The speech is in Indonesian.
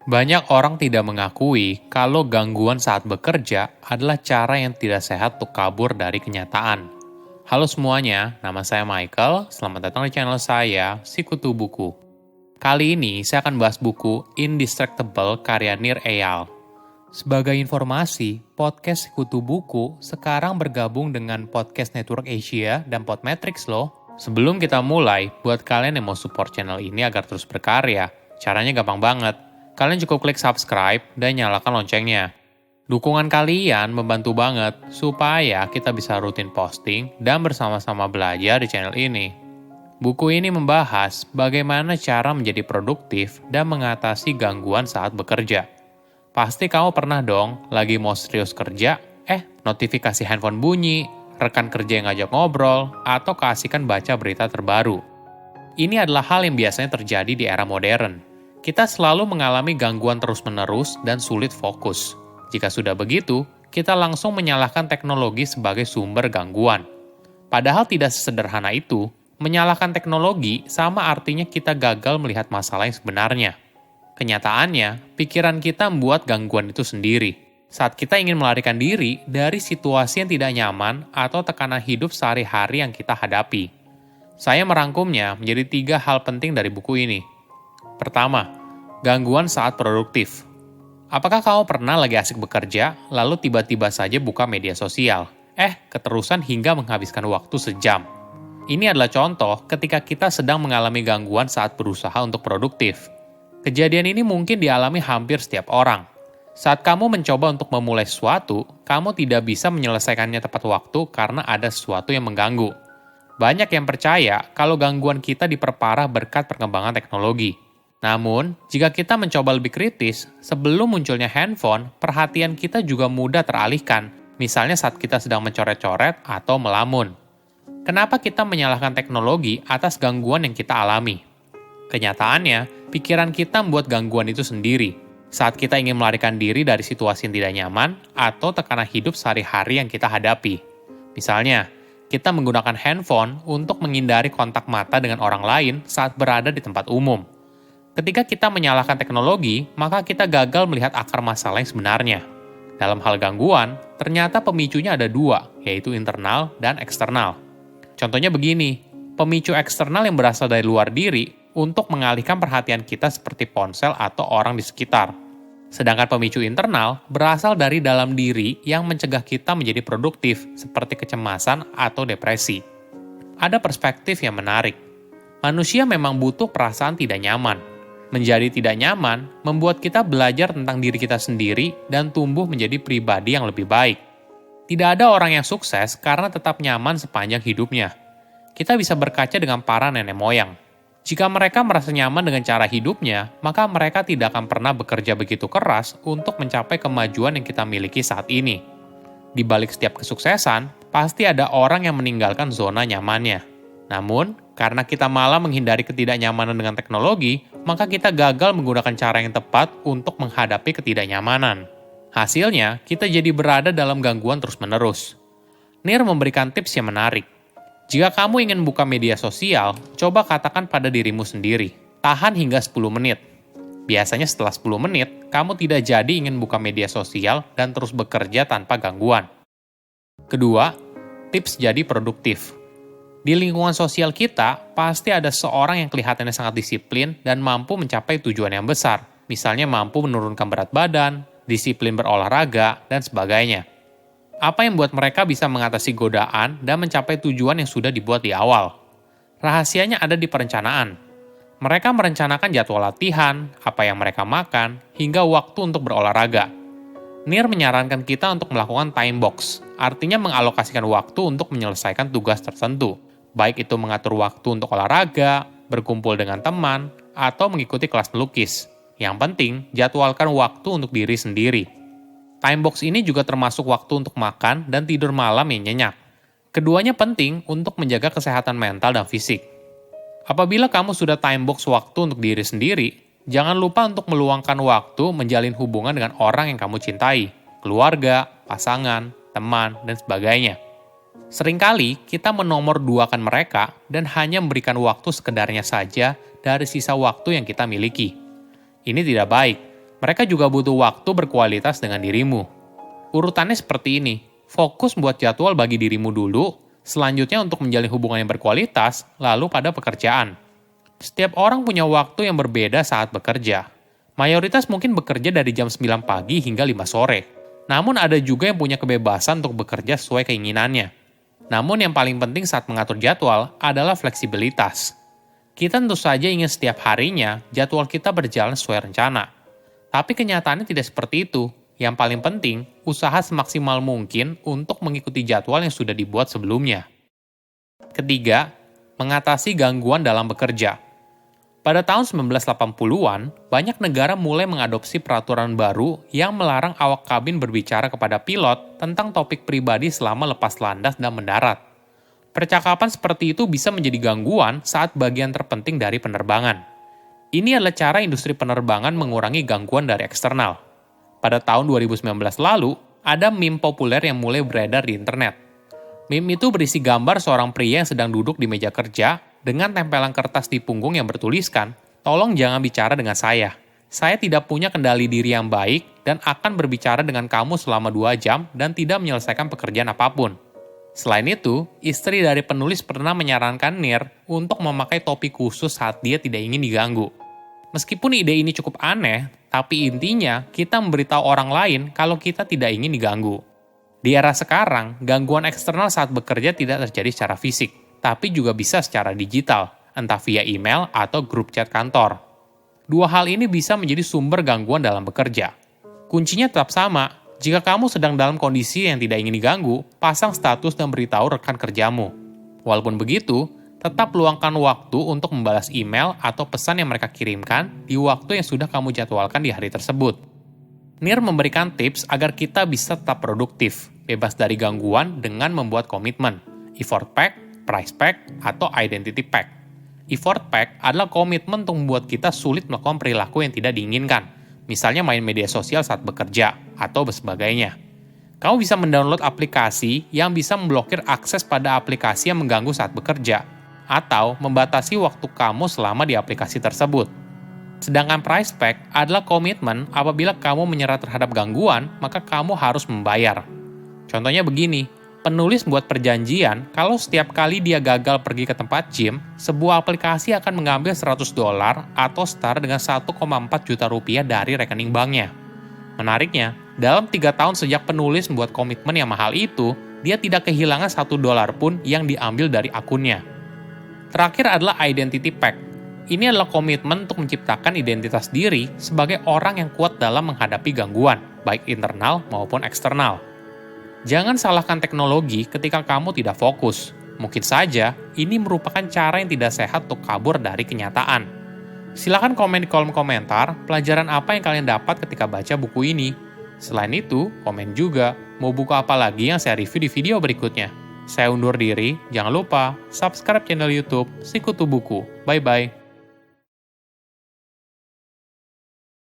Banyak orang tidak mengakui kalau gangguan saat bekerja adalah cara yang tidak sehat untuk kabur dari kenyataan. Halo semuanya, nama saya Michael. Selamat datang di channel saya, Sikutu Buku. Kali ini saya akan bahas buku Indistractable karya Nir Eyal. Sebagai informasi, podcast Sikutu Buku sekarang bergabung dengan Podcast Network Asia dan Podmetrics loh. Sebelum kita mulai, buat kalian yang mau support channel ini agar terus berkarya, caranya gampang banget. Kalian cukup klik subscribe dan nyalakan loncengnya. Dukungan kalian membantu banget supaya kita bisa rutin posting dan bersama-sama belajar di channel ini. Buku ini membahas bagaimana cara menjadi produktif dan mengatasi gangguan saat bekerja. Pasti kamu pernah dong lagi mau serius kerja, notifikasi handphone bunyi, rekan kerja yang ngajak ngobrol, atau keasikan baca berita terbaru. Ini adalah hal yang biasanya terjadi di era modern. Kita selalu mengalami gangguan terus-menerus dan sulit fokus. Jika sudah begitu, kita langsung menyalahkan teknologi sebagai sumber gangguan. Padahal tidak sesederhana itu, menyalahkan teknologi sama artinya kita gagal melihat masalah yang sebenarnya. Kenyataannya, pikiran kita membuat gangguan itu sendiri. Saat kita ingin melarikan diri dari situasi yang tidak nyaman atau tekanan hidup sehari-hari yang kita hadapi. Saya merangkumnya menjadi 3 hal penting dari buku ini. Pertama, gangguan saat produktif. Apakah kamu pernah lagi asik bekerja, lalu tiba-tiba saja buka media sosial? Keterusan hingga menghabiskan waktu sejam. Ini adalah contoh ketika kita sedang mengalami gangguan saat berusaha untuk produktif. Kejadian ini mungkin dialami hampir setiap orang. Saat kamu mencoba untuk memulai sesuatu, kamu tidak bisa menyelesaikannya tepat waktu karena ada sesuatu yang mengganggu. Banyak yang percaya kalau gangguan kita diperparah berkat perkembangan teknologi. Namun, jika kita mencoba lebih kritis, sebelum munculnya handphone, perhatian kita juga mudah teralihkan, misalnya saat kita sedang mencoret-coret atau melamun. Kenapa kita menyalahkan teknologi atas gangguan yang kita alami? Kenyataannya, pikiran kita membuat gangguan itu sendiri, saat kita ingin melarikan diri dari situasi yang tidak nyaman atau tekanan hidup sehari-hari yang kita hadapi. Misalnya, kita menggunakan handphone untuk menghindari kontak mata dengan orang lain saat berada di tempat umum. Ketika kita menyalahkan teknologi, maka kita gagal melihat akar masalah yang sebenarnya. Dalam hal gangguan, ternyata pemicunya ada 2, yaitu internal dan eksternal. Contohnya begini, pemicu eksternal yang berasal dari luar diri untuk mengalihkan perhatian kita seperti ponsel atau orang di sekitar. Sedangkan pemicu internal berasal dari dalam diri yang mencegah kita menjadi produktif, seperti kecemasan atau depresi. Ada perspektif yang menarik. Manusia memang butuh perasaan tidak nyaman. Menjadi tidak nyaman membuat kita belajar tentang diri kita sendiri dan tumbuh menjadi pribadi yang lebih baik. Tidak ada orang yang sukses karena tetap nyaman sepanjang hidupnya. Kita bisa berkaca dengan para nenek moyang. Jika mereka merasa nyaman dengan cara hidupnya, maka mereka tidak akan pernah bekerja begitu keras untuk mencapai kemajuan yang kita miliki saat ini. Di balik setiap kesuksesan, pasti ada orang yang meninggalkan zona nyamannya. Namun, karena kita malah menghindari ketidaknyamanan dengan teknologi, maka kita gagal menggunakan cara yang tepat untuk menghadapi ketidaknyamanan. Hasilnya, kita jadi berada dalam gangguan terus-menerus. Nir memberikan tips yang menarik. Jika kamu ingin buka media sosial, coba katakan pada dirimu sendiri, tahan hingga 10 menit. Biasanya setelah 10 menit, kamu tidak jadi ingin buka media sosial dan terus bekerja tanpa gangguan. Kedua, tips jadi produktif. Di lingkungan sosial kita, pasti ada seorang yang kelihatannya sangat disiplin dan mampu mencapai tujuan yang besar. Misalnya mampu menurunkan berat badan, disiplin berolahraga, dan sebagainya. Apa yang membuat mereka bisa mengatasi godaan dan mencapai tujuan yang sudah dibuat di awal? Rahasianya ada di perencanaan. Mereka merencanakan jadwal latihan, apa yang mereka makan, hingga waktu untuk berolahraga. Nir menyarankan kita untuk melakukan time box, artinya mengalokasikan waktu untuk menyelesaikan tugas tertentu, baik itu mengatur waktu untuk olahraga, berkumpul dengan teman, atau mengikuti kelas melukis. Yang penting, jadwalkan waktu untuk diri sendiri. Time box ini juga termasuk waktu untuk makan dan tidur malam yang nyenyak. Keduanya penting untuk menjaga kesehatan mental dan fisik. Apabila kamu sudah time box waktu untuk diri sendiri, jangan lupa untuk meluangkan waktu menjalin hubungan dengan orang yang kamu cintai, keluarga, pasangan, teman, dan sebagainya. Seringkali kita menomorduakan mereka dan hanya memberikan waktu sekedarnya saja dari sisa waktu yang kita miliki. Ini tidak baik. Mereka juga butuh waktu berkualitas dengan dirimu. Urutannya seperti ini, fokus buat jadwal bagi dirimu dulu, selanjutnya untuk menjalin hubungan yang berkualitas, lalu pada pekerjaan. Setiap orang punya waktu yang berbeda saat bekerja. Mayoritas mungkin bekerja dari jam 9 pagi hingga 5 sore. Namun ada juga yang punya kebebasan untuk bekerja sesuai keinginannya. Namun yang paling penting saat mengatur jadwal adalah fleksibilitas. Kita tentu saja ingin setiap harinya jadwal kita berjalan sesuai rencana. Tapi kenyataannya tidak seperti itu. Yang paling penting, usaha semaksimal mungkin untuk mengikuti jadwal yang sudah dibuat sebelumnya. Ketiga, mengatasi gangguan dalam bekerja. Pada tahun 1980-an, banyak negara mulai mengadopsi peraturan baru yang melarang awak kabin berbicara kepada pilot tentang topik pribadi selama lepas landas dan mendarat. Percakapan seperti itu bisa menjadi gangguan saat bagian terpenting dari penerbangan. Ini adalah cara industri penerbangan mengurangi gangguan dari eksternal. Pada tahun 2019 lalu, ada meme populer yang mulai beredar di internet. Meme itu berisi gambar seorang pria yang sedang duduk di meja kerja dengan tempelan kertas di punggung yang bertuliskan, "Tolong jangan bicara dengan saya. Saya tidak punya kendali diri yang baik dan akan berbicara dengan kamu selama 2 jam dan tidak menyelesaikan pekerjaan apapun." Selain itu, istri dari penulis pernah menyarankan Nir untuk memakai topi khusus saat dia tidak ingin diganggu. Meskipun ide ini cukup aneh, tapi intinya kita memberitahu orang lain kalau kita tidak ingin diganggu. Di era sekarang, gangguan eksternal saat bekerja tidak terjadi secara fisik, tapi juga bisa secara digital, entah via email atau grup chat kantor. Dua hal ini bisa menjadi sumber gangguan dalam bekerja. Kuncinya tetap sama, jika kamu sedang dalam kondisi yang tidak ingin diganggu, pasang status dan beritahu rekan kerjamu. Walaupun begitu, tetap luangkan waktu untuk membalas email atau pesan yang mereka kirimkan di waktu yang sudah kamu jadwalkan di hari tersebut. Nir memberikan tips agar kita bisa tetap produktif, bebas dari gangguan dengan membuat komitmen, effort pack, price pack, atau identity pack. Effort pack adalah komitmen untuk membuat kita sulit melakukan perilaku yang tidak diinginkan, misalnya main media sosial saat bekerja, atau sebagainya. Kamu bisa mendownload aplikasi yang bisa memblokir akses pada aplikasi yang mengganggu saat bekerja, atau membatasi waktu kamu selama di aplikasi tersebut. Sedangkan price pack adalah komitmen apabila kamu menyerah terhadap gangguan, maka kamu harus membayar. Contohnya begini, penulis membuat perjanjian kalau setiap kali dia gagal pergi ke tempat gym, sebuah aplikasi akan mengambil $100 atau setara dengan 1,4 juta rupiah dari rekening banknya. Menariknya, dalam 3 tahun sejak penulis membuat komitmen yang mahal itu, dia tidak kehilangan $1 pun yang diambil dari akunnya. Terakhir adalah identity pack. Ini adalah komitmen untuk menciptakan identitas diri sebagai orang yang kuat dalam menghadapi gangguan, baik internal maupun eksternal. Jangan salahkan teknologi ketika kamu tidak fokus. Mungkin saja ini merupakan cara yang tidak sehat untuk kabur dari kenyataan. Silahkan komen di kolom komentar pelajaran apa yang kalian dapat ketika baca buku ini. Selain itu, komen juga mau buku apa lagi yang saya review di video berikutnya. Saya undur diri, jangan lupa subscribe channel YouTube Sikutu Buku. Bye-bye.